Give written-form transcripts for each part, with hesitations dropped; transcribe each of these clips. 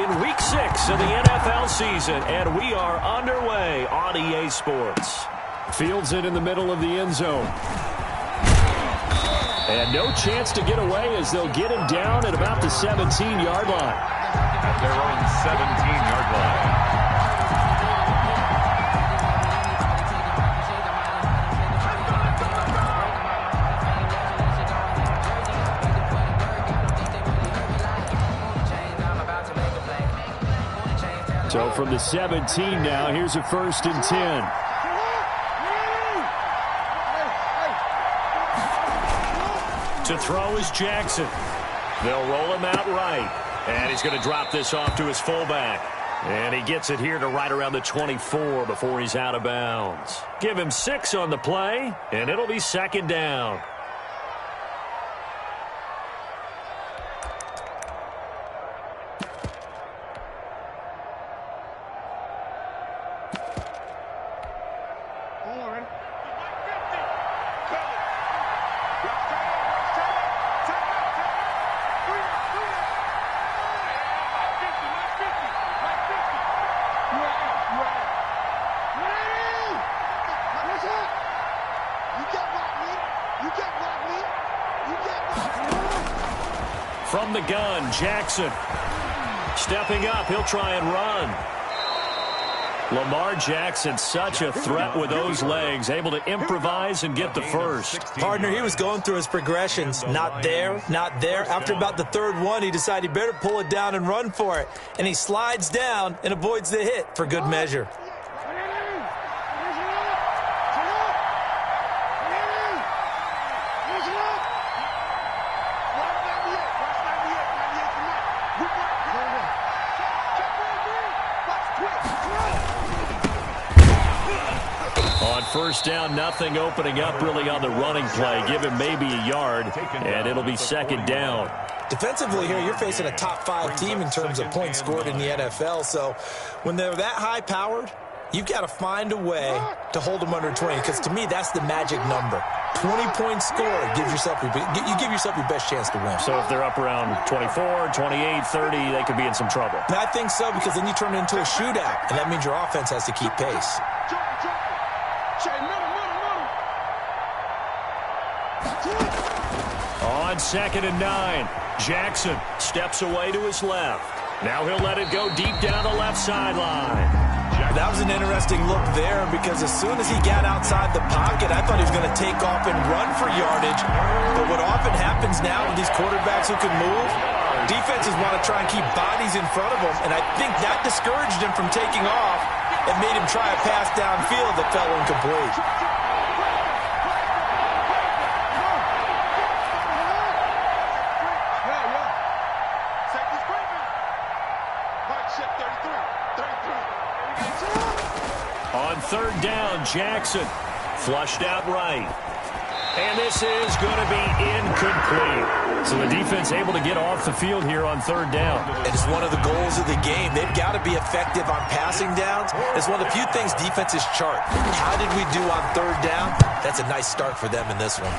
in Week 6 of the NFL season, and we are underway on EA Sports. Fields it in the middle of the end zone. And no chance to get away as they'll get him down at about the 17-yard line. At their own 17-yard line. So from the 17 now, here's a 1st and 10. To throw is Jackson. They'll roll him out right. And he's going to drop this off to his fullback. And he gets it here to right around the 24 before he's out of bounds. Give him 6 on the play, and it'll be 2nd down. From the gun, Jackson. Stepping up, he'll try and run. Lamar Jackson, such a threat with those legs, able to improvise and get the first. Partner, he was going through his progressions. Not there, not there. After about the 3rd one, he decided he better pull it down and run for it. And he slides down and avoids the hit for good measure. First down, nothing opening up really on the running play. Give him maybe a yard, and it'll be 2nd down. Defensively here, you're facing a top 5 team in terms of points scored in the NFL. So when they're that high-powered, you've got to find a way to hold them under 20, because to me, that's the magic number. 20 points scored, you give yourself your best chance to win. So if they're up around 24, 28, 30, they could be in some trouble. I think so, because then you turn it into a shootout, and that means your offense has to keep pace. On 2nd and 9, Jackson steps away to his left. Now he'll let it go deep down the left sideline. That was an interesting look there, because as soon as he got outside the pocket, I thought he was going to take off and run for yardage. But what often happens now with these quarterbacks who can move, defenses want to try and keep bodies in front of them, and I think that discouraged him from taking off and made him try a pass downfield that fell incomplete. On 3rd down, Jackson flushed out right. And this is going to be incomplete. So the defense able to get off the field here on 3rd down. It's one of the goals of the game. They've got to be effective on passing downs. It's one of the few things defenses chart. How did we do on 3rd down? That's a nice start for them in this one.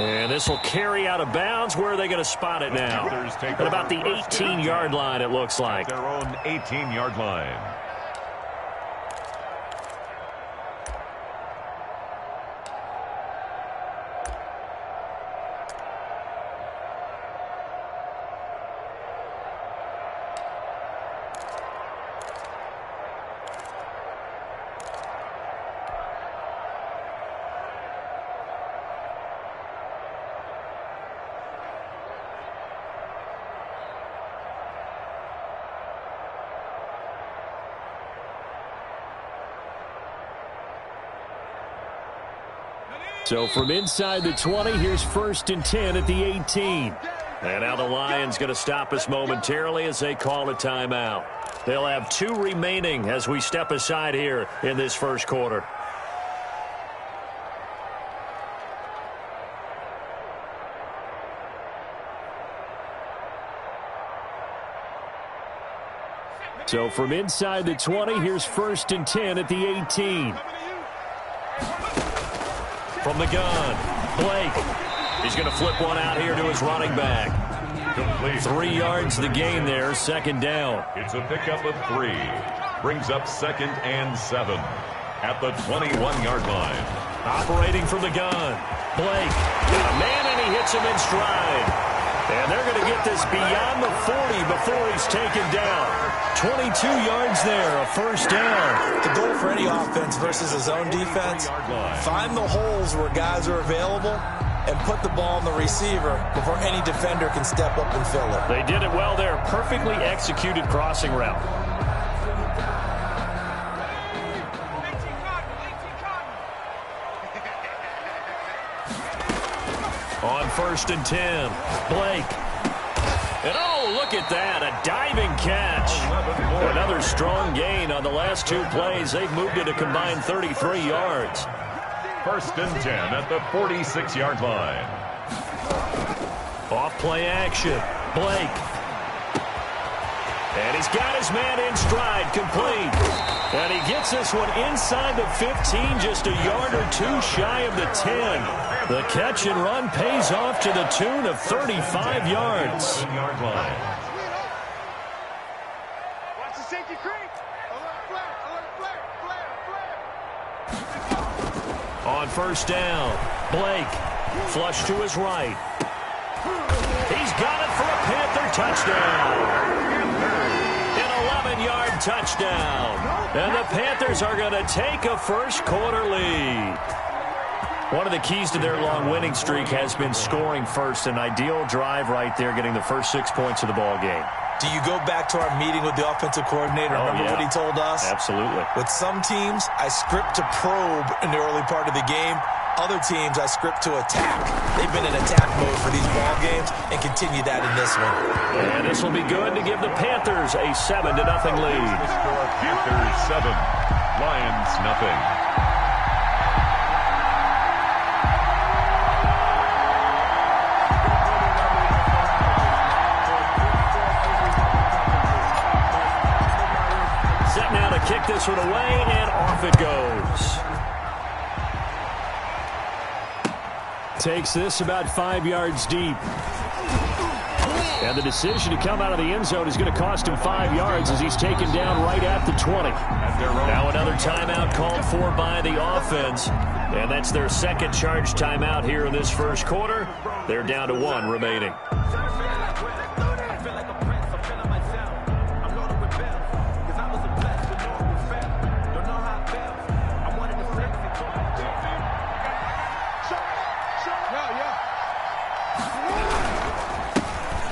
And this will carry out of bounds. Where are they going to spot it now? At about the 18-yard line, it looks like. Their own 18-yard line. So from inside the 20, here's 1st and 10 at the 18. And now the Lions going to stop us momentarily as they call a timeout. They'll have 2 remaining as we step aside here in this first quarter. So from inside the 20, here's 1st and 10 at the 18. From the gun, Blake. He's going to flip one out here to his running back. Complete. 3 yards the gain there, second down. It's a pickup of 3. Brings up 2nd and 7 at the 21-yard line. Operating from the gun. Blake. Got a man, and he hits him in stride. And they're going to get this beyond the 40 before he's taken down. 22 yards there, a first down. The goal for any offense versus a zone defense, find the holes where guys are available and put the ball on the receiver before any defender can step up and fill it. They did it well there. Perfectly executed crossing route. On 1st and 10, Blake. And oh, look at that, a diving catch. Another strong gain on the last 2 plays. They've moved it a combined 33 yards. 1st and 10 at the 46-yard line. Off play action, Blake. And he's got his man in stride, complete. And he gets this one inside the 15, just a yard or 2 shy of the 10. The catch and run pays off to the tune of 35 yards. On 1st down, Blake. Flush to his right. He's got it for a Panther touchdown. An 11-yard touchdown. And the Panthers are going to take a first-quarter lead. One of the keys to their long winning streak has been scoring first. An ideal drive right there, getting the first 6 points of the ball game. Do you go back to our meeting with the offensive coordinator? Remember what he told us? Absolutely. With some teams, I script to probe in the early part of the game. Other teams, I script to attack. They've been in attack mode for these ball games and continue that in this one. And this will be good to give the Panthers a 7-0 lead. Panthers 7, Lions nothing. Kick this one away, and off it goes. Takes this about 5 yards deep. And the decision to come out of the end zone is going to cost him 5 yards as he's taken down right at the 20. Now another timeout called for by the offense. And that's their second charge timeout here in this first quarter. They're down to 1 remaining.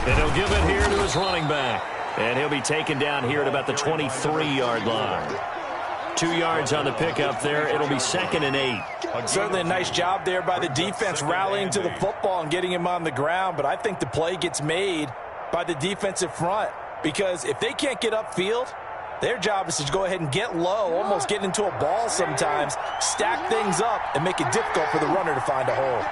And he'll give it here to his running back. And he'll be taken down here at about the 23-yard line. 2 yards on the pickup there. It'll be 2nd and 8. Certainly a nice job there by the defense rallying to the football and getting him on the ground. But I think the play gets made by the defensive front. Because if they can't get upfield, their job is to go ahead and get low, almost get into a ball sometimes, stack things up, and make it difficult for the runner to find a hole.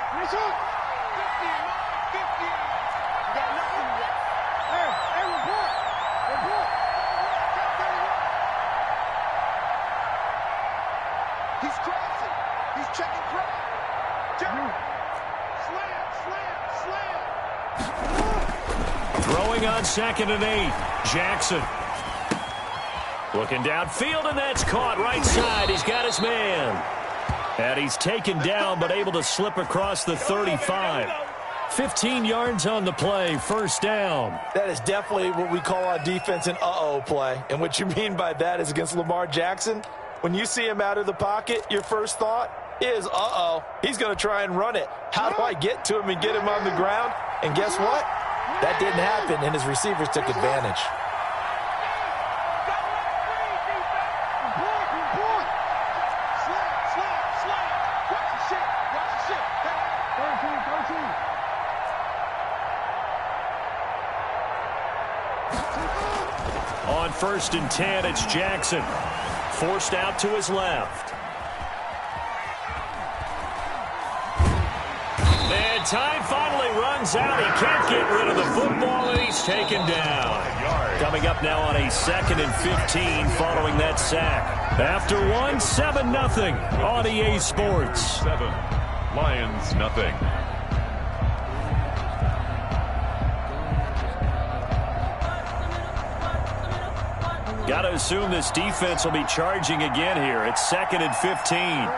Throwing on 2nd and 8. Jackson. Looking downfield, and that's caught right side. He's got his man. And he's taken down, but able to slip across the 35. 15 yards on the play, first down. That is definitely what we call on defense an uh-oh play. And what you mean by that is against Lamar Jackson, when you see him out of the pocket, your first thought is, uh-oh, he's going to try and run it. How do I get to him and get him on the ground? And guess what? That didn't happen, and his receivers took advantage. On 1st and 10, it's Jackson. Forced out to his left. And time finally runs out. He can't get rid of the football, and he's taken down. Coming up now on a 2nd and 15 following that sack. After 1, 7-0 on EA Sports. 7, Lions nothing. Got to assume this defense will be charging again here. It's 2nd and 15.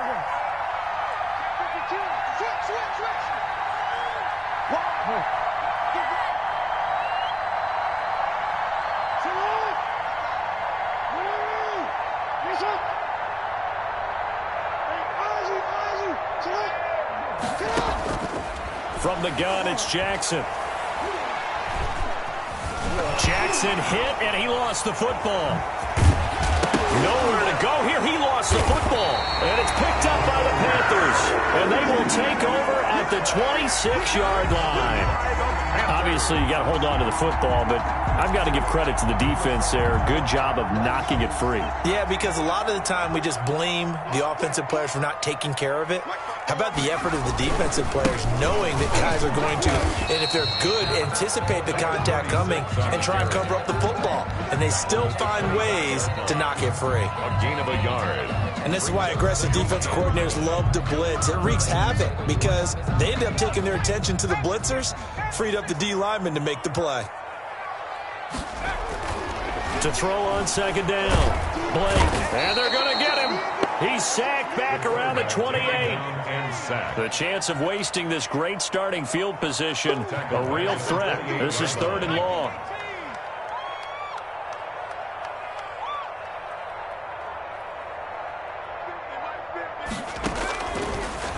From the gun, it's Jackson. Jackson hit, and he lost the football. Nowhere to go here. He lost the football. And it's picked up by the Panthers. And they will take over at the 26-yard line. Obviously, you got to hold on to the football, but I've got to give credit to the defense there. Good job of knocking it free. Yeah, because a lot of the time we just blame the offensive players for not taking care of it. How about the effort of the defensive players knowing that guys are going to, and if they're good, anticipate the contact coming and try and cover up the football. And they still find ways to knock it free. A gain of a yard. And this is why aggressive defensive coordinators love to blitz. It wreaks havoc because they end up taking their attention to the blitzers, freed up the D lineman to make the play. To throw on 2nd down. Blake. And they're going to get him. He's sacked back around the 28. The chance of wasting this great starting field position, a real threat. This is 3rd and long.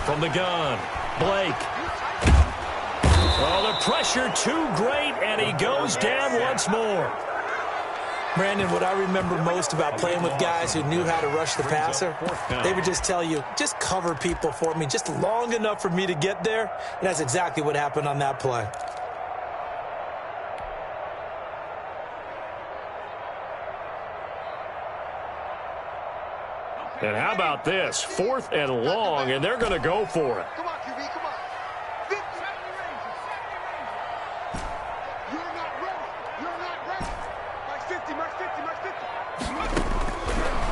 From the gun, Blake. Oh, the pressure too great, and he goes down once more. Brandon, what I remember most about playing with guys who knew how to rush the passer, they would just tell you, just cover people for me, just long enough for me to get there. And that's exactly what happened on that play. And how about this? 4th and long, and they're going to go for it. Come on, QB, come on. You're not ready. You're not ready. Max 50, max 50, max 50.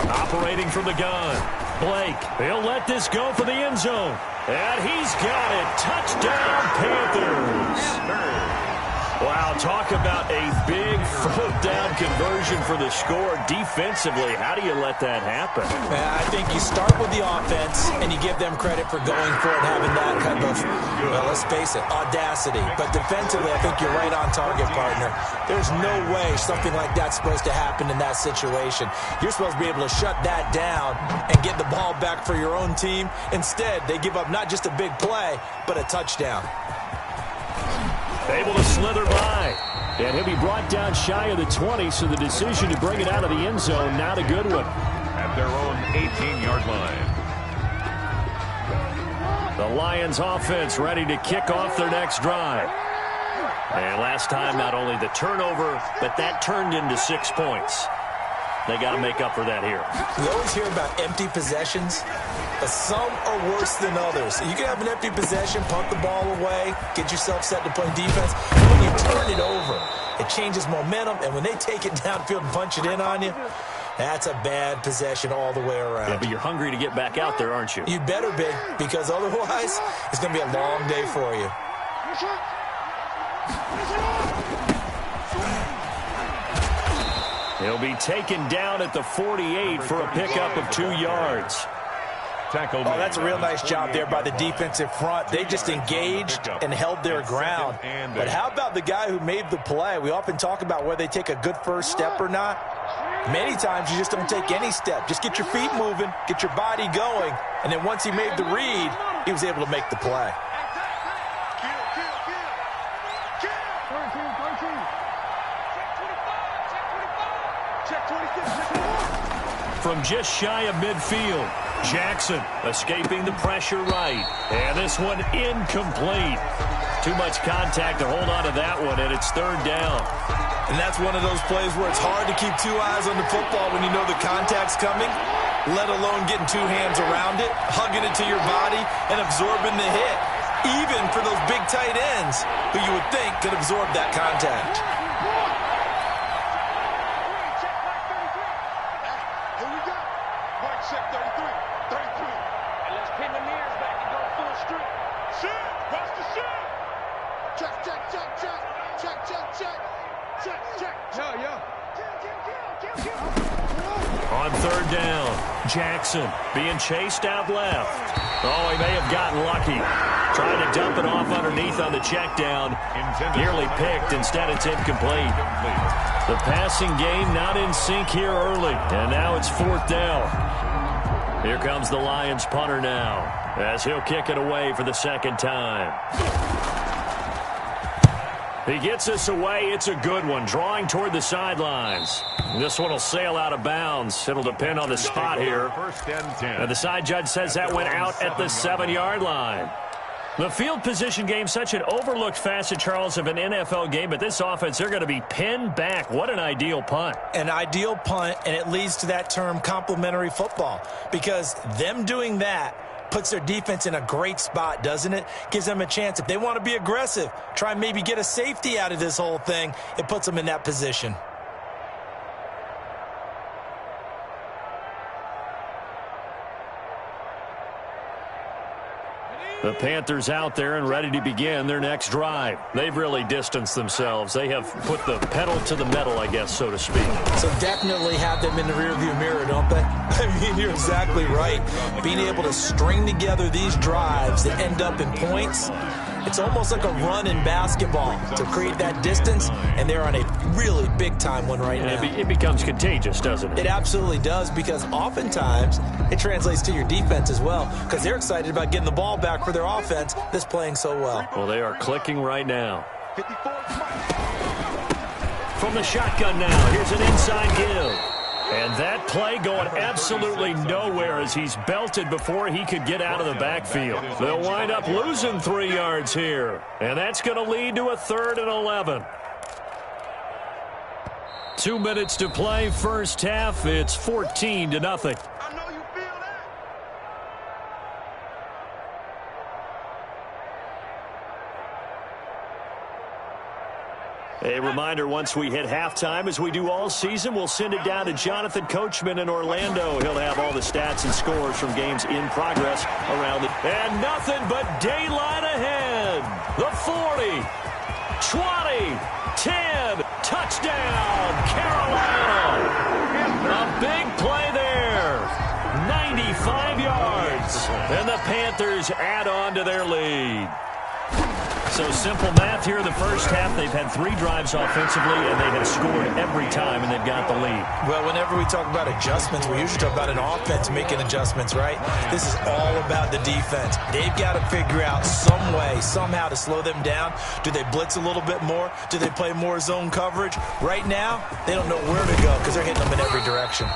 Operating from the gun. Blake, he'll let this go for the end zone. And he's got it. Touchdown, Panthers. Wow, talk about a big 4th down conversion for the score. Defensively, how do you let that happen? I think you start with the offense, and you give them credit for going for it, having that kind of, well, let's face it, audacity. But defensively, I think you're right on target, partner. There's no way something like that's supposed to happen in that situation. You're supposed to be able to shut that down and get the ball back for your own team. Instead, they give up not just a big play, but a touchdown. Able to slither by. And he'll be brought down shy of the 20, so the decision to bring it out of the end zone, not a good one. At their own 18-yard line. The Lions offense ready to kick off their next drive. And last time, not only the turnover, but that turned into 6 points. They got to make up for that here. We always hear about empty possessions, but some are worse than others. You can have an empty possession, punt the ball away, get yourself set to play defense. But when you turn it over, it changes momentum, and when they take it downfield and punch it in on you, that's a bad possession all the way around. Yeah, but you're hungry to get back out there, aren't you? You better be, because otherwise, it's going to be a long day for you. He'll be taken down at the 48 for a pickup of 2 yards. Tackle. Oh, that's a real nice job there by the defensive front. They just engaged and held their ground. But how about the guy who made the play? We often talk about whether they take a good first step or not. Many times you just don't take any step. Just get your feet moving, get your body going, and then once he made the read, he was able to make the play. From just shy of midfield, Jackson escaping the pressure right. And this one incomplete. Too much contact to hold on to that one, and it's 3rd down. And that's one of those plays where it's hard to keep 2 eyes on the football when you know the contact's coming, let alone getting 2 hands around it, hugging it to your body, and absorbing the hit. Even for those big tight ends who you would think could absorb that contact. Check 33. And let's pin the mirrors back and go full strip. Shit! Watch the shit! Check. Yo. Kill. On third down, Jackson being chased out left. Oh, he may have gotten lucky. Trying to dump it off underneath on the check down. Nearly picked. Instead, it's incomplete. The passing game not in sync here early. And now it's fourth down. Here comes the Lions punter now, as he'll kick it away for the second time. He gets us away. It's a good one, drawing toward the sidelines. This one will sail out of bounds. It'll depend on the spot here. And the side judge says that went out at the 7-yard line. The field position game, such an overlooked facet, Charles, of an NFL game, but this offense, they're going to be pinned back. What an ideal punt. An ideal punt, and it leads to that term complementary football, because them doing that puts their defense in a great spot, doesn't it? Gives them a chance. If they want to be aggressive, try and maybe get a safety out of this whole thing, it puts them in that position. The Panthers out there and ready to begin their next drive. They've really distanced themselves. They have put the pedal to the metal, I guess, so to speak. So definitely have them in the rearview mirror, don't they? I mean, you're exactly right. Being able to string together these drives that end up in points, it's almost like a run in basketball to create that distance, and they're on a really big-time one right now. It becomes contagious, doesn't it? It absolutely does, because oftentimes it translates to your defense as well, because they're excited about getting the ball back for their offense that's playing so well. Well, they are clicking right now. From the shotgun now, here's an inside give. And that play going absolutely nowhere as he's belted before he could get out of the backfield. They'll wind up losing 3 yards here. And that's going to lead to a 3rd and 11. 2 minutes to play, first half. It's 14-0. I know you feel that. A reminder, once we hit halftime, as we do all season, we'll send it down to Jonathan Coachman in Orlando. He'll have all the stats and scores from games in progress around the... And nothing but daylight ahead. The 40, 20, 10, touchdown, Carolina. A big play there. 95 yards. And the Panthers add on to their lead. So simple math here in the first half. They've had 3 drives offensively, and they have scored every time, and they've got the lead. Well, whenever we talk about adjustments, we usually talk about an offense making adjustments, right? This is all about the defense. They've got to figure out some way, somehow to slow them down. Do they blitz a little bit more? Do they play more zone coverage? Right now, they don't know where to go because they're hitting them in every direction.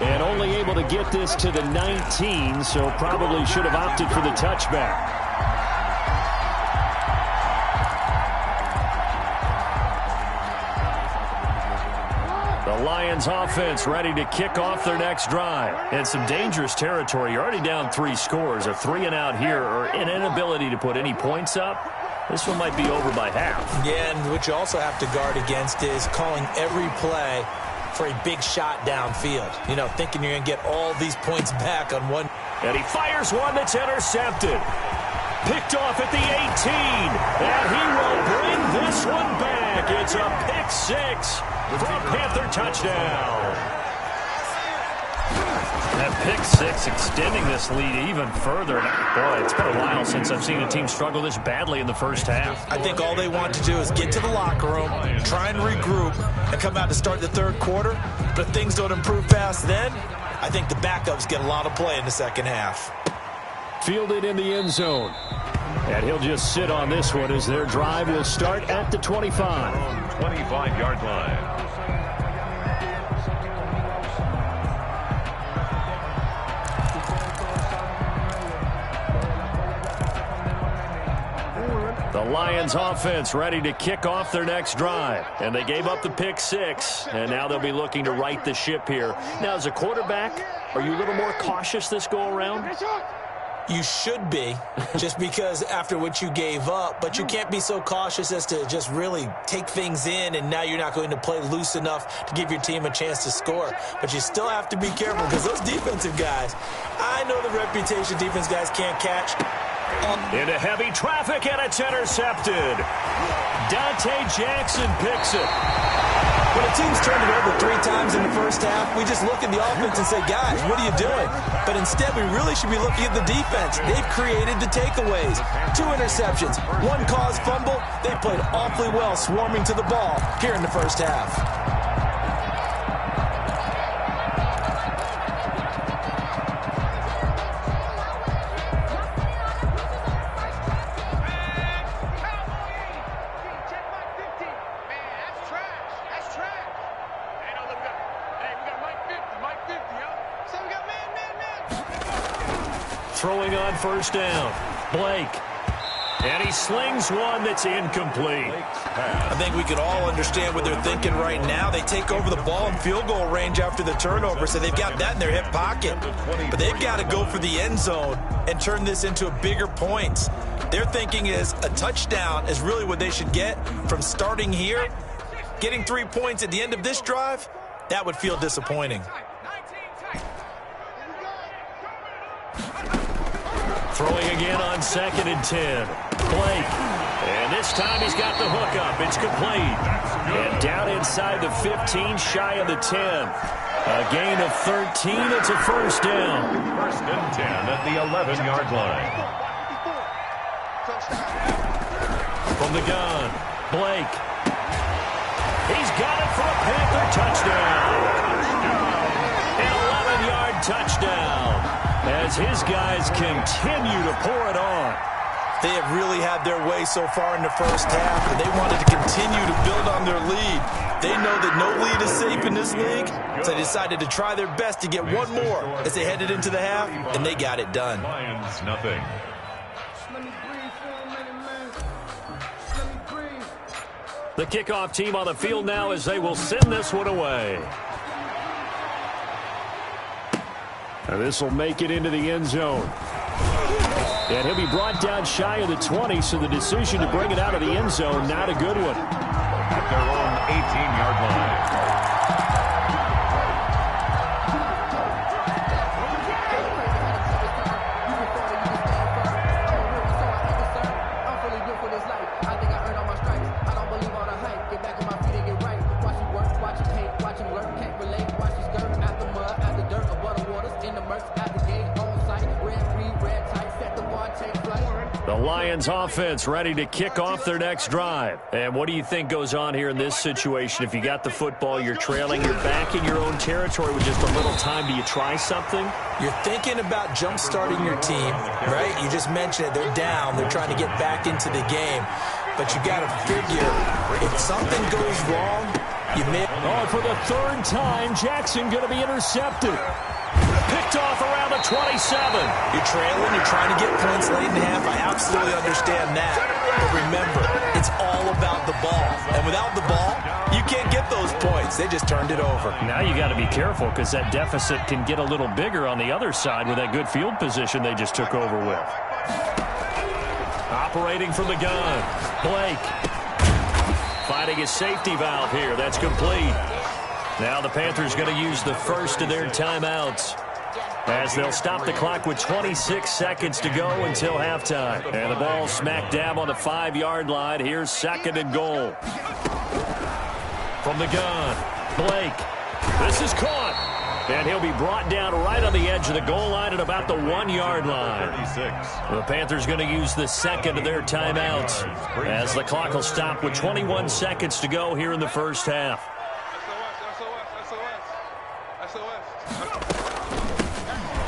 And only able to get this to the 19, so probably should have opted for the touchback. The Lions offense ready to kick off their next drive. And some dangerous territory. You're already down 3 scores. A 3-and-out here, or an inability to put any points up. This one might be over by half. Yeah, and what you also have to guard against is calling every play for a big shot downfield. You know, thinking you're going to get all these points back on one. And he fires one that's intercepted. Picked off at the 18. And he will bring this one back. It's a pick 6 for a Panther touchdown. That pick 6 extending this lead even further. Boy, it's been a while since I've seen a team struggle this badly in the first half. I think all they want to do is get to the locker room, try and regroup, and come out to start the third quarter. But if things don't improve fast then, I think the backups get a lot of play in the second half. Fielded in the end zone. And he'll just sit on this one as their drive will start at the 25. 25-yard line. The Lions offense ready to kick off their next drive. And they gave up the pick 6. And now they'll be looking to right the ship here. Now, as a quarterback, are you a little more cautious this go-around? You should be, just because after what you gave up, but you can't be so cautious as to just really take things in, and now you're not going to play loose enough to give your team a chance to score. But you still have to be careful, because those defensive guys, I know the reputation defense guys can't catch. Into heavy traffic, and it's intercepted. Dante Jackson picks it. When a team's turned it over 3 times, times in the first half, we just look at the offense and say, guys, what are you doing? But instead, we really should be looking at the defense. They've created the takeaways. 2 interceptions, 1 caused fumble. They played awfully well swarming to the ball here in the first half. Throwing on first down, Blake. And he slings one that's incomplete. I think we can all understand what they're thinking right now. They take over the ball in field goal range after the turnover, so they've got that in their hip pocket. But they've got to go for the end zone and turn this into a bigger points. Their thinking is a touchdown is really what they should get from starting here. Getting 3 points at the end of this drive, that would feel disappointing. Throwing again on 2nd and 10. Blake. And this time he's got the hook up. It's complete. And down inside the 15, shy of the 10. A gain of 13. It's a first down. 1st and 10 at the 11-yard line. From the gun, Blake. He's got it for a Panther touchdown. An 11-yard touchdown. As his guys continue to pour it on. They have really had their way so far in the first half, and they wanted to continue to build on their lead. They know that no lead is safe in this league, so they decided to try their best to get one more as they headed into the half, and they got it done. Lions, nothing. The kickoff team on the field now as they will send this one away. And this will make it into the end zone. And he'll be brought down shy of the 20, so the decision to bring it out of the end zone, not a good one. At their own 18-yard line. Lions offense ready to kick off their next drive. And what do you think goes on here in this situation? If you got the football, you're trailing, you're back in your own territory with just a little time. Do you try something? You're thinking about jump-starting your team, right? You just mentioned it. They're down. They're trying to get back into the game. But you got to figure, if something goes wrong, you may... Oh, for the 3rd time, Jackson going to be intercepted. Picked off around the 27. You're trailing, you're trying to get points late in the half. I absolutely understand that. But remember, it's all about the ball. And without the ball, you can't get those points. They just turned it over. Now you got to be careful because that deficit can get a little bigger on the other side with that good field position they just took over with. Operating from the gun, Blake. Finding his safety valve here. That's complete. Now the Panthers going to use the first of their timeouts as they'll stop the clock with 26 seconds to go until halftime. And the ball smack dab on the 5-yard line. Here's 2nd and goal. From the gun, Blake. This is caught. And he'll be brought down right on the edge of the goal line at about the 1-yard line. 36. The Panthers going to use the second of their timeouts as the clock will stop with 21 seconds to go here in the first half.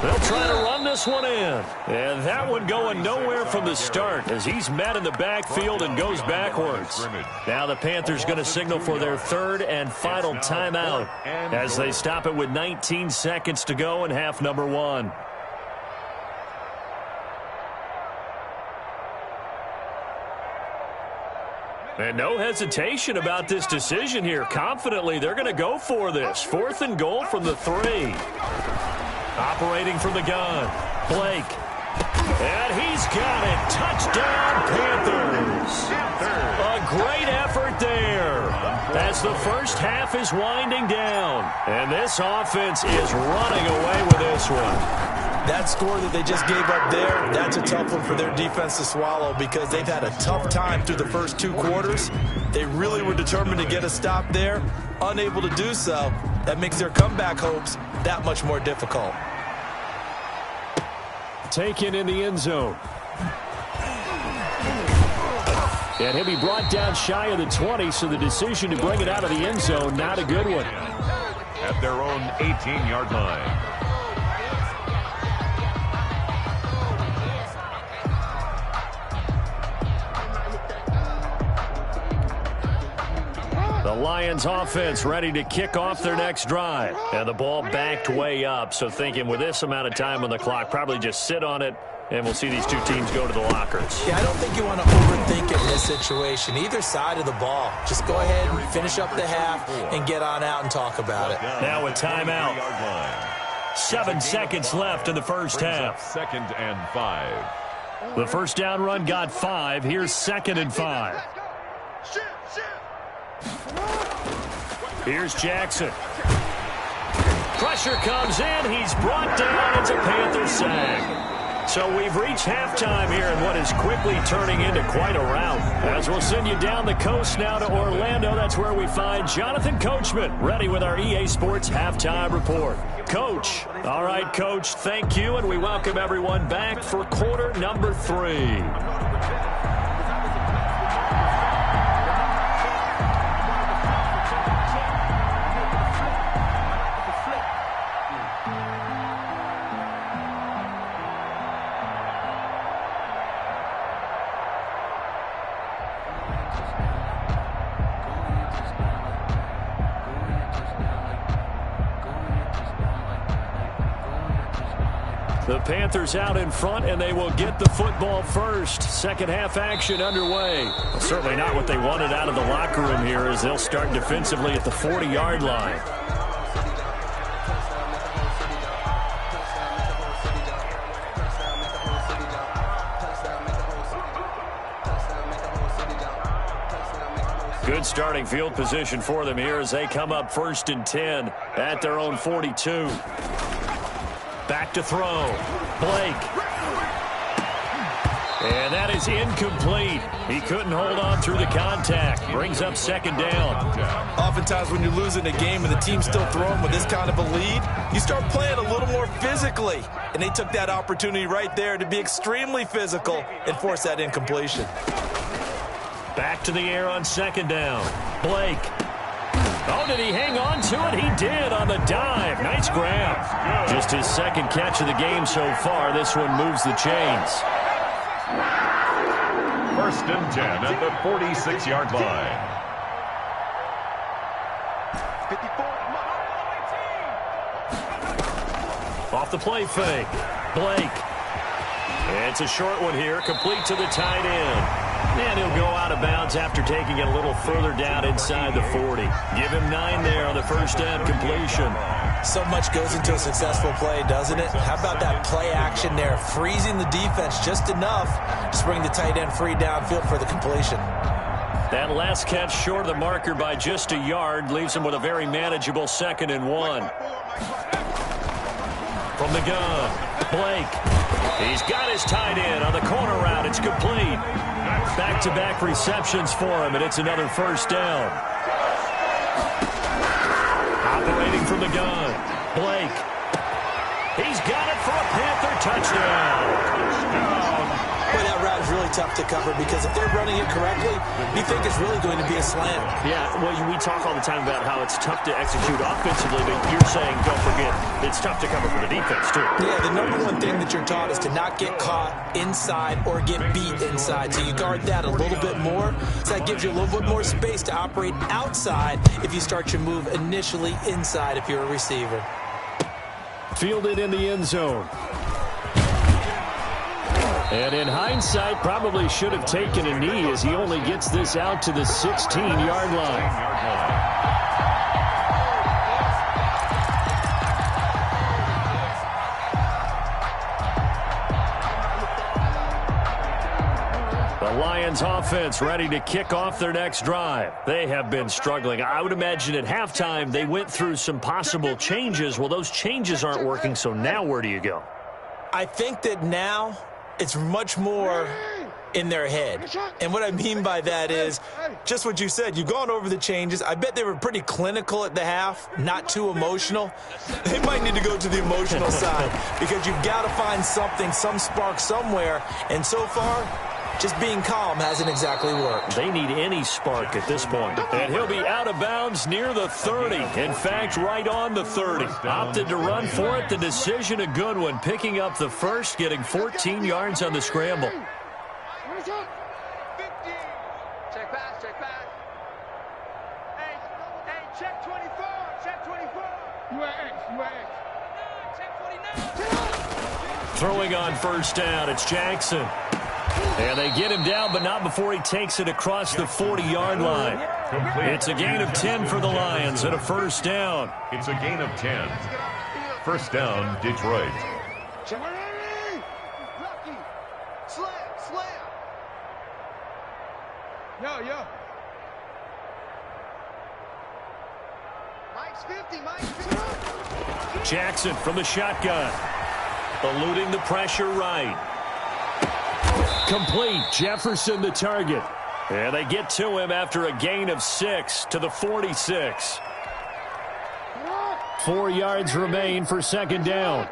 They'll try to run this one in. And that one going nowhere from the start as he's met in the backfield and goes backwards. Now the Panthers going to signal for their 3rd and final timeout as they stop it with 19 seconds to go in half number 1. And no hesitation about this decision here. Confidently, they're going to go for this. 4th and goal from the 3. Operating from the gun, Blake. And he's got it. Touchdown, Panthers. A great effort there as as the first half is winding down. And this offense is running away with this one. That score that they just gave up there, that's a tough one for their defense to swallow because they've had a tough time through the first 2 quarters. They really were determined to get a stop there, unable to do so. That makes their comeback hopes that much more difficult. Taken in the end zone. And he'll be brought down shy of the 20, so the decision to bring it out of the end zone, not a good one. At their own 18-yard line. The Lions offense ready to kick off their next drive. And the ball backed way up, so thinking with this amount of time on the clock, probably just sit on it, and we'll see these two teams go to the lockers. Yeah, I don't think you want to overthink it in this situation. Either side of the ball. Just go ahead and finish up the half and get on out and talk about it. Now a timeout. 7 seconds left in the first half. 2nd and 5. The first down run got 5. Here's 2nd and 5. Here's Jackson. Pressure comes in. He's brought down. It's a Panther sack. So we've reached halftime here in what is quickly turning into quite a rout. As we'll send you down the coast now to Orlando. That's where we find Jonathan Coachman ready with our EA Sports Halftime Report. Coach. All right, Coach, thank you, and we welcome everyone back for quarter number 3. The Panthers out in front, and they will get the football first. Second half action underway. Well, certainly not what they wanted out of the locker room here as they'll start defensively at the 40-yard line. Good starting field position for them here as they come up 1st and 10 at their own 42. Back to throw. Blake. And that is incomplete. He couldn't hold on through the contact. Brings up 2nd down. Oftentimes when you're losing a game and the team's still throwing with this kind of a lead, you start playing a little more physically. And they took that opportunity right there to be extremely physical and force that incompletion. Back to the air on 2nd down. Blake. Oh, did he hang on to it? He did on the dive. Nice grab. Just his 2nd catch of the game so far. This one moves the chains. 1st and 10 at the 46-yard line. Off the play fake. Blake. It's a short one here. Complete to the tight end. And he'll go out of bounds after taking it a little further down inside the 40. Give him 9 there on the first down completion. So much goes into a successful play, doesn't it? How about that play action there? Freezing the defense just enough to bring the tight end free downfield for the completion. That last catch short of the marker by just a yard leaves him with a very manageable 2nd and 1. From the gun, Blake. He's got his tight end on the corner route. It's complete. Back-to-back receptions for him, and it's another first down. Operating from the gun, Blake. He's got it for a Panther touchdown. Boy, that route is really tough to cover because if they're running it correctly, you think it's really going to be a slant. Yeah, well, we talk all the time about how it's tough to execute offensively, but you're saying, don't forget, it's tough to cover for the defense, too. Yeah, the number one thing that you're taught is to not get caught inside or get beat inside. So you guard that a little bit more. So that gives you a little bit more space to operate outside if you start your move initially inside if you're a receiver. Fielded in the end zone. And in hindsight, probably should have taken a knee as he only gets this out to the 16-yard line. The Lions offense ready to kick off their next drive. They have been struggling. I would imagine at halftime they went through some possible changes. Well, those changes aren't working, so now where do you go? I think that now it's much more in their head. And what I mean by that is just what you said. You've gone over the changes. I bet they were pretty clinical at the half, not too emotional. They might need to go to the emotional side because you've got to find something, some spark somewhere. And so far, just being calm hasn't exactly worked. They need any spark at this point. And he'll be out of bounds near the 30. In fact, right on the 30. Opted to run for it. The decision a good one. Picking up the first, getting 14 yards on the scramble. Check pass, check pass. Hey, check 24, check 24. You are X. Check 49. Throwing on first down, it's Jackson. And they get him down, but not before he takes it across the 40-yard line. It's a gain of 10 for the Lions and a first down. It's a gain of 10. First down, Detroit. Slam. Yo. Mike's 50. Jackson from the shotgun. Eluding the pressure right. Complete. Jefferson the target. And they get to him after a gain of 6 to the 46. 4 yards remain for second down.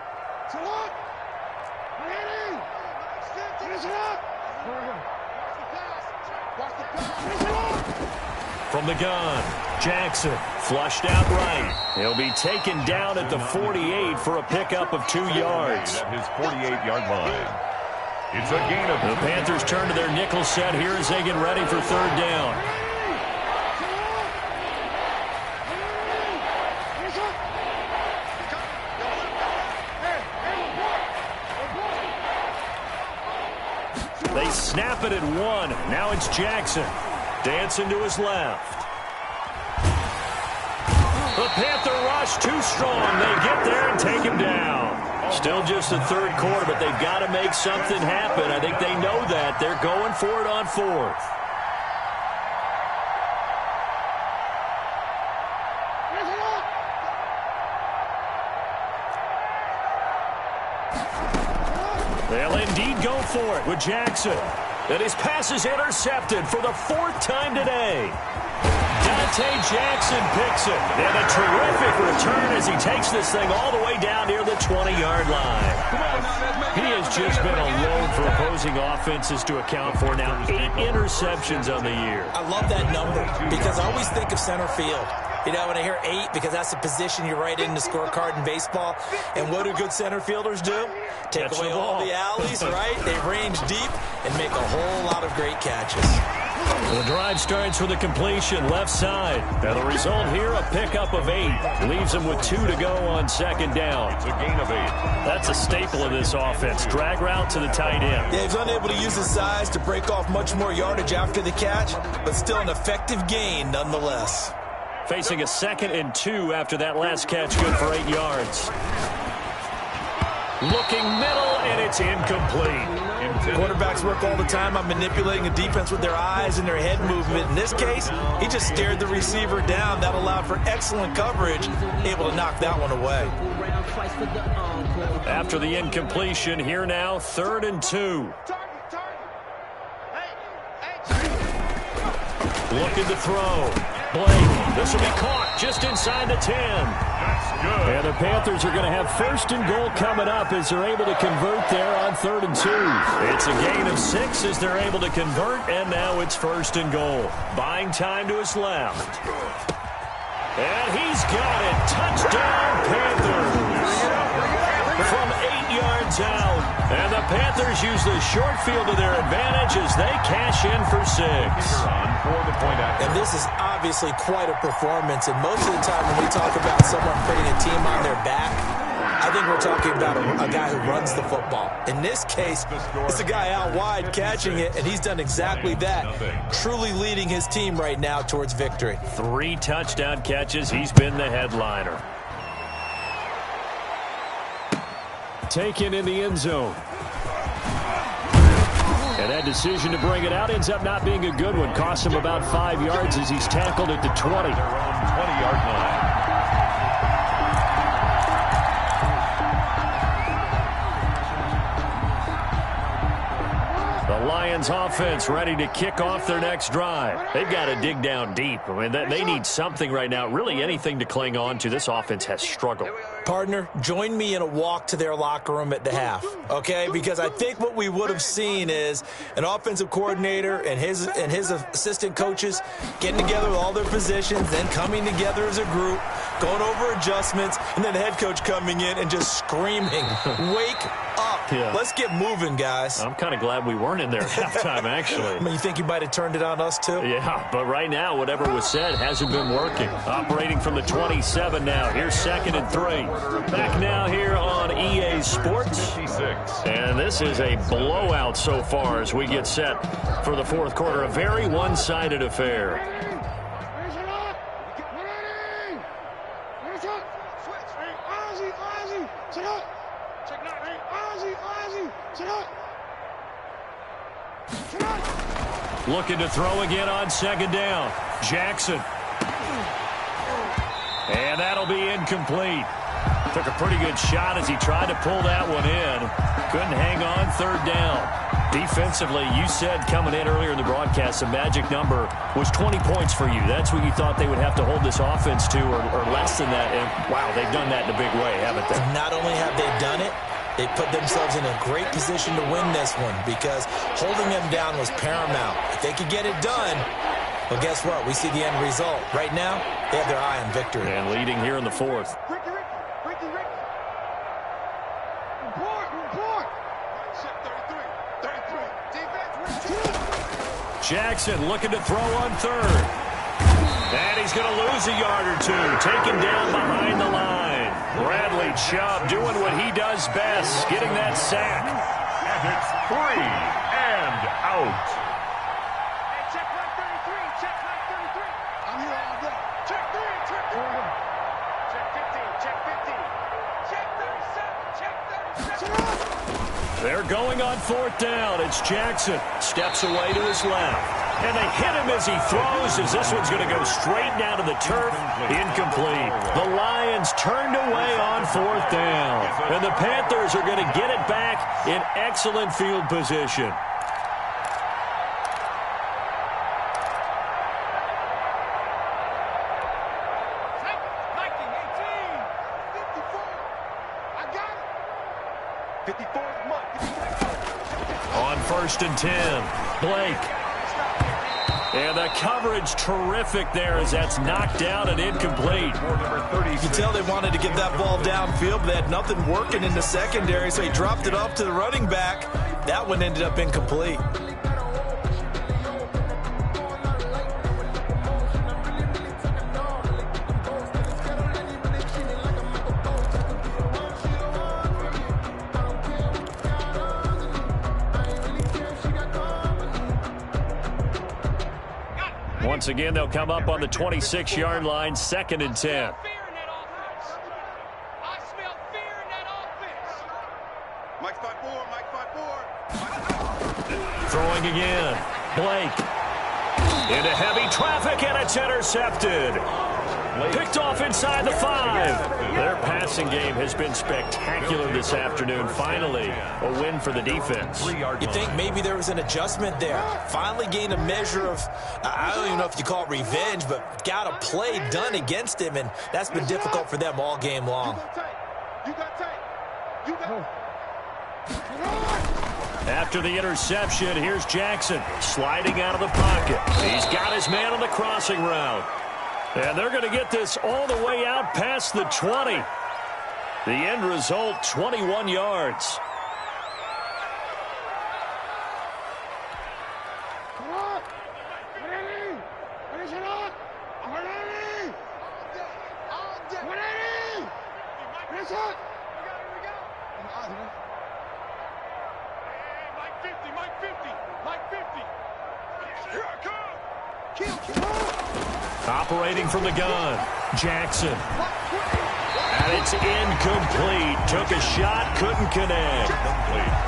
From the gun, Jackson flushed out right. He'll be taken down at the 48 for a pickup of 2 yards. At his 48-yard line. It's a gain of 2. The Panthers turn to their nickel set here as they get ready for third down. They snap it at 1. Now it's Jackson. Dancing to his left. The Panther rush too strong. They get there and take him down. Still just the third quarter, but they've got to make something happen. I think they know that. They're going for it on fourth. They'll indeed go for it with Jackson. And his pass is intercepted for the 4th time today. Jackson picks it. And a terrific return as he takes this thing all the way down near the 20-yard line. He has just been a load for opposing offenses to account for now. 8 interceptions on the year. I love that number because I always think of center field. You know, when I hear 8, because that's the position you write in the scorecard in baseball. And what do good center fielders do? Take Catch away the all ball. the alleys, right? They range deep and make a whole lot of great catches. The drive starts with a completion left side. And the result here, a pickup of 8. Leaves them with 2 to go on second down. It's a gain of 8. That's a staple of this offense. Drag route to the tight end. Yeah, he's unable to use his size to break off much more yardage after the catch, but still an effective gain nonetheless. Facing a 2nd and 2 after that last catch, good for 8 yards. Looking middle, and it's incomplete. Quarterbacks work all the time on manipulating a defense with their eyes and their head movement. In this case, he just stared the receiver down. That allowed for excellent coverage, able to knock that one away. After the incompletion, here now, 3rd and 2. Looking to throw. Blake, this will be caught just inside the 10. That's good. And the Panthers are going to have 1st and goal coming up as they're able to convert there on 3rd and 2. It's a gain of 6 as they're able to convert, and now it's 1st and goal. Buying time to his left. And he's got it. Touchdown, Panthers. From 8 yards out. And the Panthers use the short field to their advantage as they cash in for 6. And this is obviously quite a performance. And most of the time when we talk about someone putting a team on their back, I think we're talking about a guy who runs the football. In this case, it's a guy out wide catching it, and he's done exactly that, truly leading his team right now towards victory. 3 touchdown catches. He's been the headliner. Taken in the end zone. And that decision to bring it out ends up not being a good one. Cost him about 5 yards as he's tackled at the 20. Their own 20-yard line. The Lions offense ready to kick off their next drive. They've got to dig down deep. I mean, they need something right now, really anything to cling on to. This offense has struggled. Partner, join me in a walk to their locker room at the half, okay? Because I think what we would have seen is an offensive coordinator and his assistant coaches getting together with all their positions, then coming together as a group, going over adjustments, and then the head coach coming in and just screaming, wake up. Yeah. Let's get moving, guys. I'm kind of glad we weren't in there at halftime, actually. I mean, you think you might have turned it on us, too? Yeah, but right now, whatever was said hasn't been working. Operating from the 27 now. Here's 2nd and 3. Back now here on EA Sports. 56. And this is a blowout so far as we get set for the fourth quarter. A very one-sided affair. Looking to throw again on 2nd down. Jackson. And that'll be incomplete. Took a pretty good shot as he tried to pull that one in. Couldn't hang on 3rd down. Defensively, you said coming in earlier in the broadcast, the magic number was 20 points for you. That's what you thought they would have to hold this offense to, or less than that. And, wow, they've done that in a big way, haven't they? Not only have they done it, they put themselves in a great position to win this one because holding them down was paramount. If they could get it done, well, guess what? We see the end result. Right now, they have their eye on victory. And leading here in the 4th. Jackson looking to throw on 3rd. And he's going to lose a yard or two. Taken down behind the line. Bradley Chubb doing what he does best, getting that sack. And it's 3 and out. Hey, check right 33. Check right 33. I'm here all day. Check 3. Check 3. Check 15. Check 15. Check 37. Check 37. They're going on 4th down. It's Jackson. Steps away to his left. And they hit him as he throws, as this one's going to go straight down to the turf. Incomplete. The Lions turned away on 4th down. And the Panthers are going to get it back in excellent field position. On 1st and 10, Blake. And the coverage terrific there as that's knocked down and incomplete. You can tell they wanted to get that ball downfield, but they had nothing working in the secondary, so he dropped it off to the running back. That one ended up incomplete. Once again, they'll come up on the 26-yard line, 2nd and 10. I smell fear in that offense. Mike 5-4, Mike 5-4. Throwing again. Blake. Into heavy traffic, and it's intercepted. Picked off inside the 5. Their passing game has been spectacular this afternoon. Finally, a win for the defense. You think maybe there was an adjustment there. Finally gained a measure of, I don't even know if you call it revenge, but got a play done against him, and that's been difficult for them all game long. After the interception, here's Jackson sliding out of the pocket. He's got his man on the crossing route. And they're going to get this all the way out past the 20. The end result, 21 yards. Operating from the gun, Jackson. And it's incomplete. Took a shot, couldn't connect.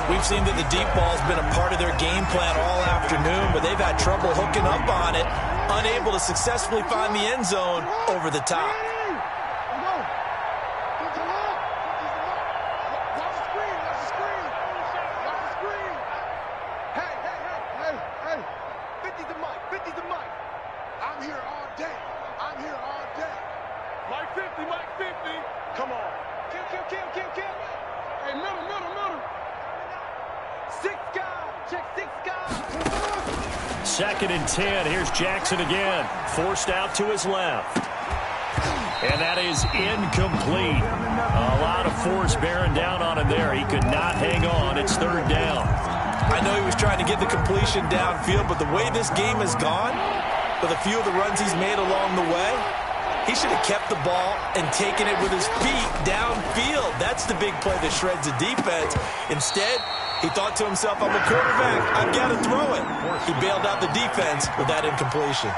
We've seen that the deep ball's been a part of their game plan all afternoon, but they've had trouble hooking up on it, unable to successfully find the end zone over the top. Second and 10. Here's Jackson again. Forced out to his left. And that is incomplete. A lot of force bearing down on him there. He could not hang on. It's third down. I know he was trying to get the completion downfield, but the way this game has gone, with a few of the runs he's made along the way, he should have kept the ball and taken it with his feet downfield. That's the big play that shreds the defense. Instead, he thought to himself, I'm a quarterback, I've got to throw it. He bailed out the defense with that incompletion.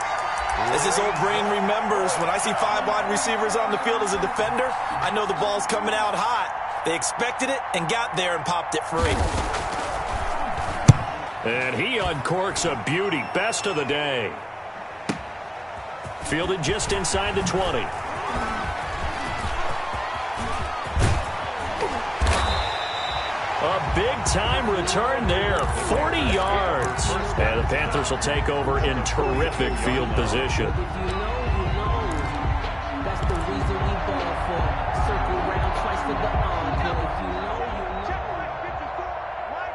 As his old brain remembers, when I see 5 wide receivers on the field as a defender, I know the ball's coming out hot. They expected it and got there and popped it free. And he uncorks a beauty. Best of the day. Fielded just inside the 20. A big-time return there, 40 yards. And the Panthers will take over in terrific field position. That's the reason we ball for. Circle round twice for the arm. If you know, you know. Check line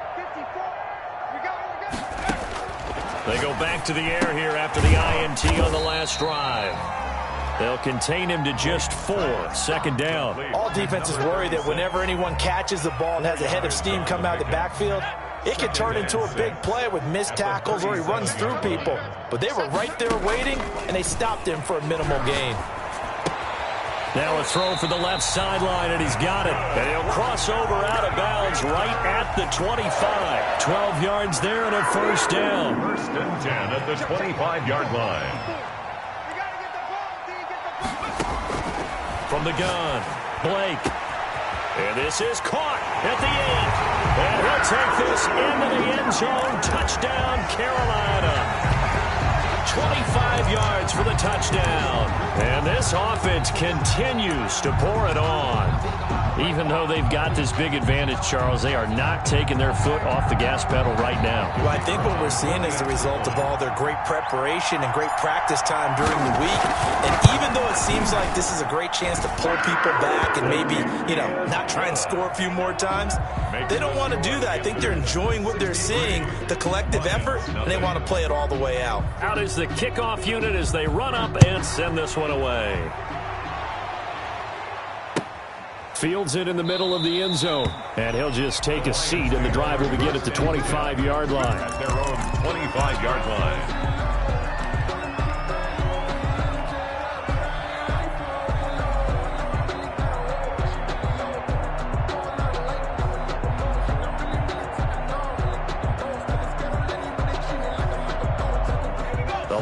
54. They go back to the air here after the INT on the last drive. They'll contain him to just 4. Second down. All defenses worry that whenever anyone catches the ball and has a head of steam come out of the backfield, it can turn into a big play with missed tackles or he runs through people. But they were right there waiting, and they stopped him for a minimal gain. Now a throw for the left sideline, and he's got it. And he'll cross over out of bounds right at the 25. 12 yards there and a first down. First and 10 at the 25-yard line. From the gun, Blake. And this is caught at the 8. And he'll take this into the end zone. Touchdown, Carolina. 25 yards for the touchdown. And this offense continues to pour it on. Even though they've got this big advantage, Charles, they are not taking their foot off the gas pedal right now. Well, I think what we're seeing is the result of all their great preparation and great practice time during the week. And even though it seems like this is a great chance to pull people back and maybe, not try and score a few more times, they don't want to do that. I think they're enjoying what they're seeing, the collective effort, and they want to play it all the way out. Out is the kickoff unit as they run up and send this one away. Fields it in the middle of the end zone. And he'll just take a seat, and the drive will begin at the 25-yard line. At their own 25-yard line.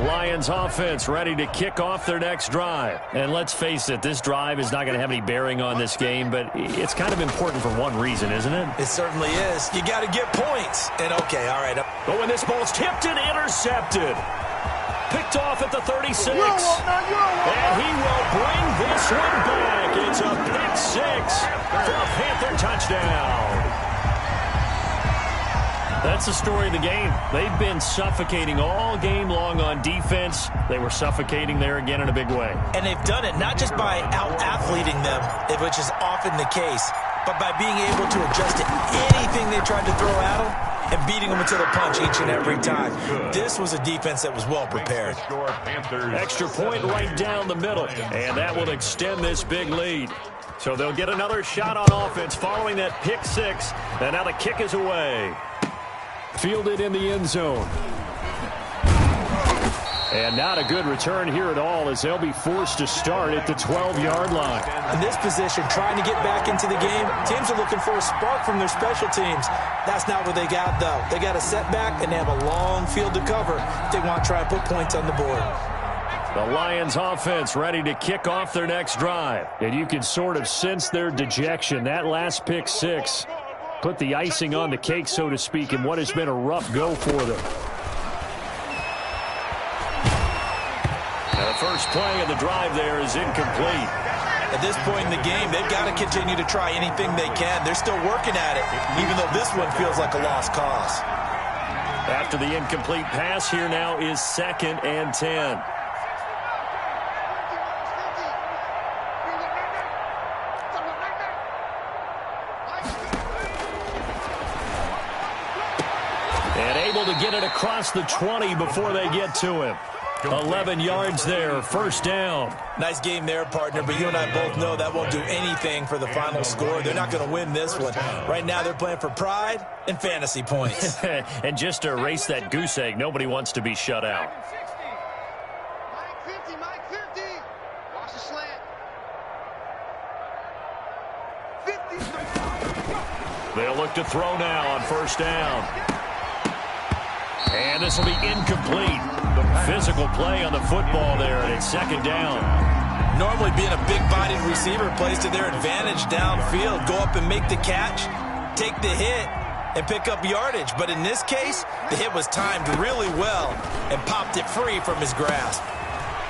Lions offense ready to kick off their next drive. And let's face it, this drive is not going to have any bearing on this game, but it's kind of important for one reason, isn't it? It certainly is. You got to get points. And okay, all right. But when this ball's tipped and intercepted, picked off at the 36. And he will bring this one back. It's a pick 6 for a Panther touchdown. That's the story of the game. They've been suffocating all game long on defense. They were suffocating there again in a big way. And they've done it not just by out-athleting them, which is often the case, but by being able to adjust to anything they tried to throw at them and beating them until the punch each and every time. This was a defense that was well prepared. Extra point right down the middle, and that will extend this big lead. So they'll get another shot on offense following that pick 6, and now the kick is away. Fielded in the end zone. And not a good return here at all as they'll be forced to start at the 12-yard line. In this position, trying to get back into the game, teams are looking for a spark from their special teams. That's not what they got, though. They got a setback, and they have a long field to cover if they want to try and put points on the board. The Lions offense ready to kick off their next drive. And you can sort of sense their dejection. That last pick six put the icing on the cake, so to speak, in what has been a rough go for them. Now the first play of the drive there is incomplete. At this point in the game, they've got to continue to try anything they can. They're still working at it, even though this one feels like a lost cause. After the incomplete pass, here now is 2nd and 10. And able to get it across the 20 before they get to him. 11 yards there, first down. Nice game there, partner, but you and I both know that won't do anything for the final score. They're not going to win this one. Right now they're playing for pride and fantasy points. And just to erase that goose egg, nobody wants to be shut out. Mike 50. Watch the slant. 50. They'll look to throw now on first down. And this will be incomplete. Physical play on the football there, and it's 2nd down. Normally being a big-bodied receiver plays to their advantage downfield. Go up and make the catch, take the hit, and pick up yardage. But in this case, the hit was timed really well and popped it free from his grasp.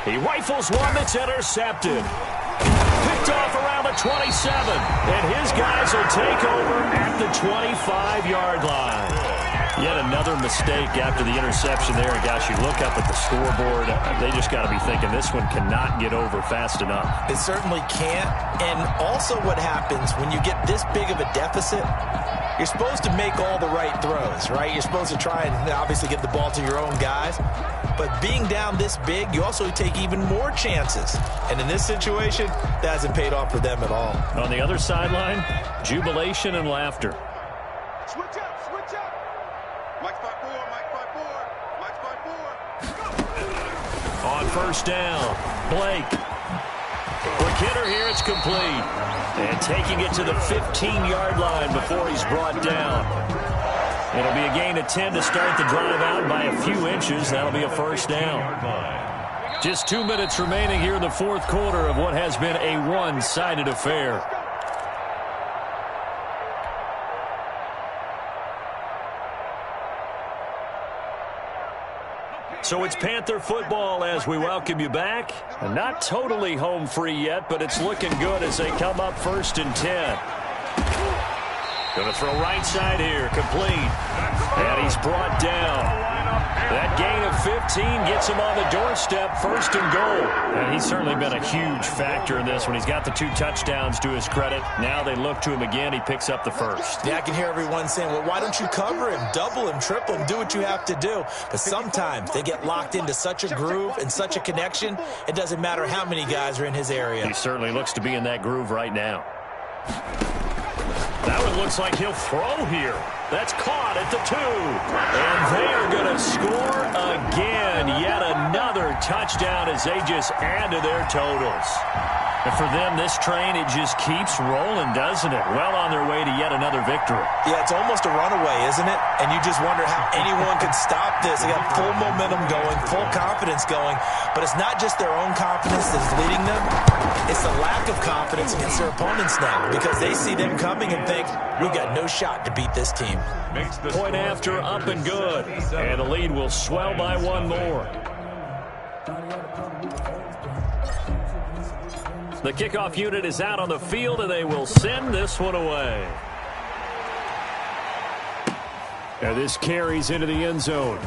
He rifles one that's intercepted. Picked off around the 27. And his guys will take over at the 25-yard line. Yet another mistake after the interception there. And gosh, you look up at the scoreboard, they just got to be thinking this one cannot get over fast enough. It certainly can't. And also what happens when you get this big of a deficit, you're supposed to make all the right throws, right? You're supposed to try and obviously get the ball to your own guys. But being down this big, you also take even more chances. And in this situation, that hasn't paid off for them at all. On the other sideline, jubilation and laughter. Switch up. Mike's 5-4. Mike's 5-4. On first down, Blake. Quick hitter here, it's complete. And taking it to the 15-yard line before he's brought down. It'll be a gain of 10 to start the drive out by a few inches. That'll be a first down. Just 2 minutes remaining here in the fourth quarter of what has been a one-sided affair. So it's Panther football as we welcome you back. And not totally home free yet, but it's looking good as they come up 1st and 10. Going to throw right side here, complete. And he's brought down. That gain of 15 gets him on the doorstep, 1st and goal. And he's certainly been a huge factor in this one. He's got the 2 touchdowns to his credit. Now they look to him again. He picks up the first. Yeah, I can hear everyone saying, well, why don't you cover him, double him, triple him, do what you have to do. But sometimes they get locked into such a groove and such a connection, it doesn't matter how many guys are in his area. He certainly looks to be in that groove right now. That one looks like he'll throw here. That's caught at the 2. And they are going to score again. Yet another touchdown as they just add to their totals. And for them, this train, it just keeps rolling, doesn't it? Well on their way to yet another victory. Yeah, it's almost a runaway, isn't it? And you just wonder how anyone could stop this. They got full momentum going, full confidence going. But it's not just their own confidence that's leading them. It's the lack of confidence against their opponents now because they see them coming and think, we've got no shot to beat this team. Point after, up and good. And the lead will swell by one more. The kickoff unit is out on the field, and they will send this one away. And this carries into the end zone.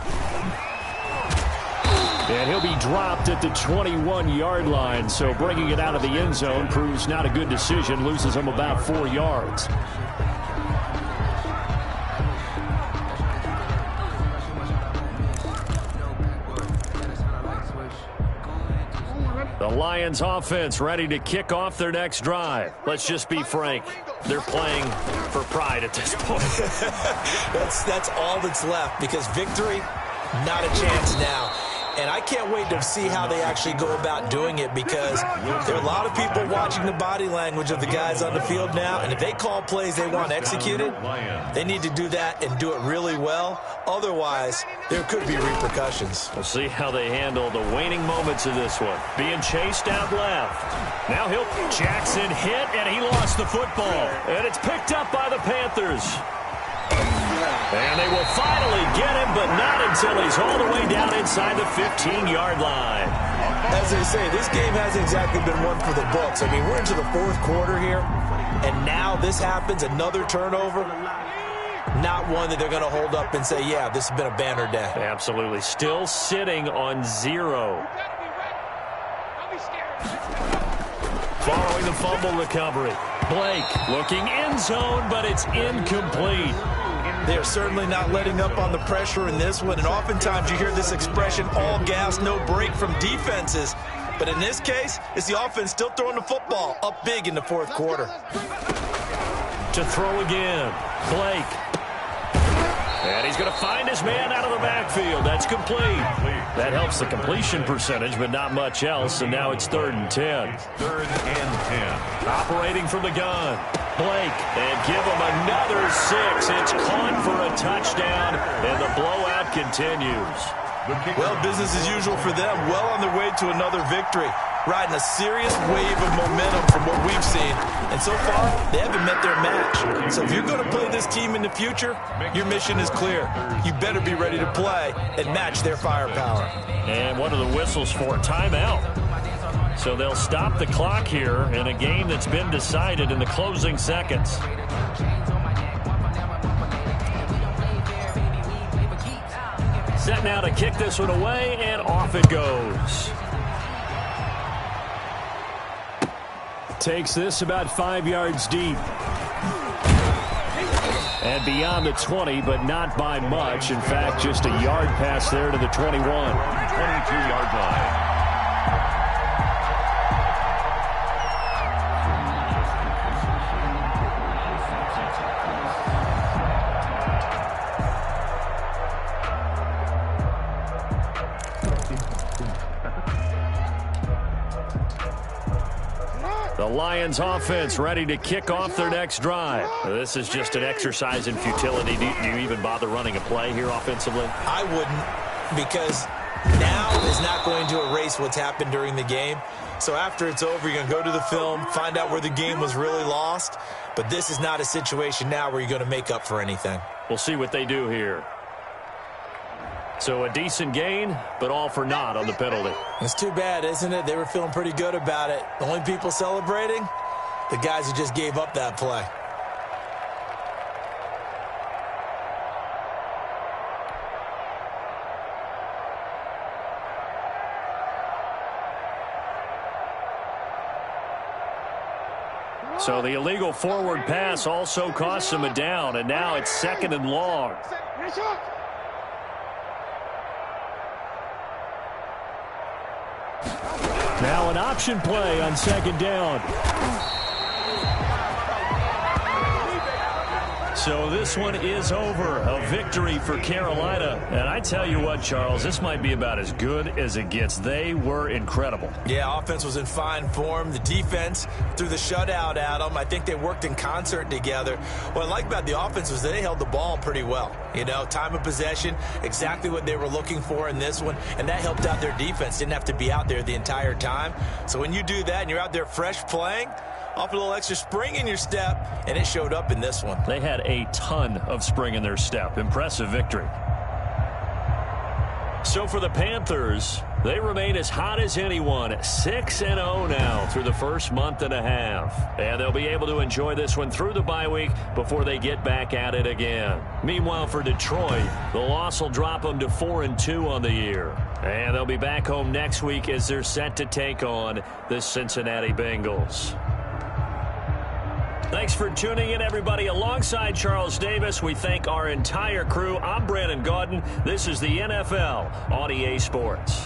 And he'll be dropped at the 21-yard line, so bringing it out of the end zone proves not a good decision, loses him about 4 yards. The Lions offense ready to kick off their next drive. Let's just be frank. They're playing for pride at this point. That's all that's left because victory, not a chance now. And I can't wait to see how they actually go about doing it, because there are a lot of people watching the body language of the guys on the field now, and if they call plays they want executed, they need to do that and do it really well. Otherwise, there could be repercussions. We'll see how they handle the waning moments of this one. Being chased out left. Now Jackson hit, and he lost the football. And it's picked up by the Panthers. And they will finally get him, but not until he's all the way down inside the 15-yard line. As they say, this game hasn't exactly been one for the books. I mean, we're into the fourth quarter here, and now this happens, another turnover. Not one that they're going to hold up and say, yeah, this has been a banner day. Absolutely. Still sitting on 0. Following the fumble recovery. Blake looking end zone, but it's incomplete. They are certainly not letting up on the pressure in this one, and oftentimes you hear this expression, all gas, no break from defenses. But in this case, it's the offense still throwing the football up big in the fourth quarter. To throw again, Blake. And he's going to find his man out of the backfield. That's complete. That helps the completion percentage, but not much else, and now it's 3rd and 10. 3rd and 10. Operating from the gun. Blake, and give him another 6. It's caught for a touchdown, and the blowout continues. Well, business as usual for them. Well on their way to another victory. Riding a serious wave of momentum from what we've seen. And so far, they haven't met their match. So if you're going to play this team in the future, your mission is clear. You better be ready to play and match their firepower. And what are the whistles for? Timeout. So they'll stop the clock here in a game that's been decided in the closing seconds. Set now to kick this one away, and off it goes. Takes this about 5 yards deep. And beyond the 20, but not by much. In fact, just a yard pass there to the 21. 22-yard line. The Lions offense ready to kick off their next drive. This is just an exercise in futility. Do you even bother running a play here offensively? I wouldn't, because now is not going to erase what's happened during the game. So after it's over, you're going to go to the film, find out where the game was really lost. But this is not a situation now where you're going to make up for anything. We'll see what they do here. So a decent gain, but all for naught on the penalty. It's too bad, isn't it? They were feeling pretty good about it. The only people celebrating, the guys who just gave up that play. So the illegal forward pass also costs him a down, and now it's 2nd and long. Now an option play on 2nd down. So this one is over. A victory for Carolina. And I tell you what, Charles, this might be about as good as it gets. They were incredible. Yeah, offense was in fine form. The defense threw the shutout at them. I think they worked in concert together. What I like about the offense was they held the ball pretty well. You know, time of possession, exactly what they were looking for in this one. And that helped out their defense. Didn't have to be out there the entire time. So when you do that and you're out there fresh playing, off a little extra spring in your step, and it showed up in this one. They had a ton of spring in their step. Impressive victory. So for the Panthers, they remain as hot as anyone. 6-0 now through the first month and a half. And they'll be able to enjoy this one through the bye week before they get back at it again. Meanwhile, for Detroit, the loss will drop them to 4-2 on the year. And they'll be back home next week as they're set to take on the Cincinnati Bengals. Thanks for tuning in, everybody. Alongside Charles Davis, we thank our entire crew. I'm Brandon Gaudin. This is the NFL on EA Sports.